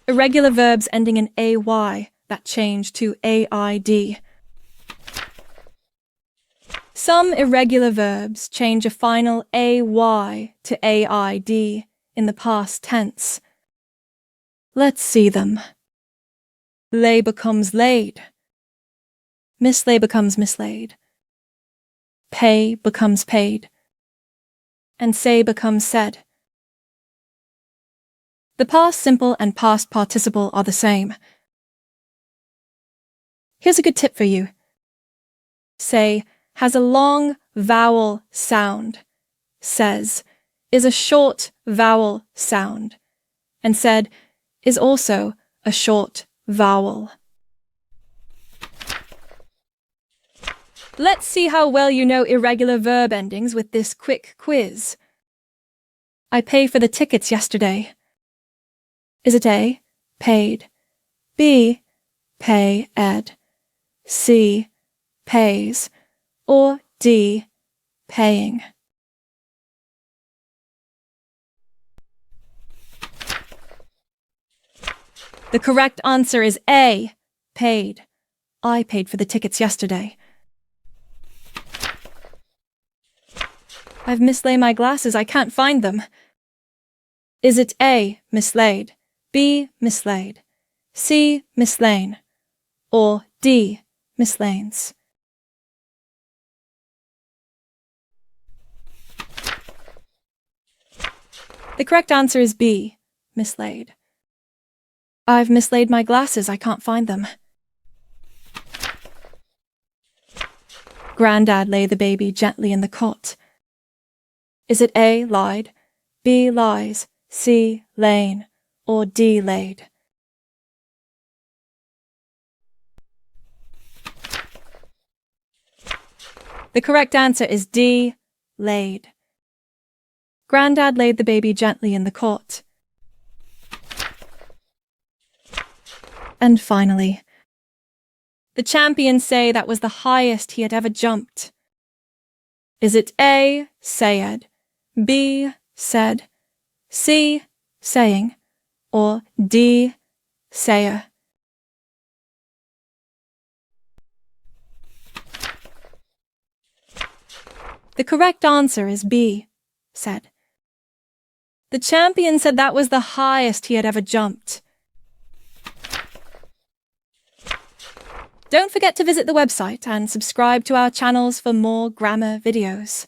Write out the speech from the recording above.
irregular verbs ending in AY that change to AID. Some irregular verbs change a final AY to AID in the past tense. Let's see them. Lay becomes laid. Mislay becomes mislaid. Pay becomes paid. And say becomes said. The past simple and past participle are the same. Here's a good tip for you. Say has a long vowel sound. Says is a short vowel sound. And said is also a short vowel. Let's see how well you know irregular verb endings with this quick quiz. I paid for the tickets yesterday. Is it A, paid, B, pay ed, C, pays, or D, paying? The correct answer is A, paid. I paid for the tickets yesterday. I've mislaid my glasses, I can't find them. Is it A, mislaid, B, mislaid, C, mislain, or D, mislains? The correct answer is B, mislaid. I've mislaid my glasses, I can't find them. Grandad lay the baby gently in the cot. Is it A, lied, B, lies, C, lain, or D, laid? The correct answer is D, laid. Grandad laid the baby gently in the cot. And finally, the champions say that was the highest he had ever jumped. Is it A, sayed, B, said, C, saying, or D, sayer? The correct answer is B, said. The champion said that was the highest he had ever jumped. Don't forget to visit the website and subscribe to our channels for more grammar videos.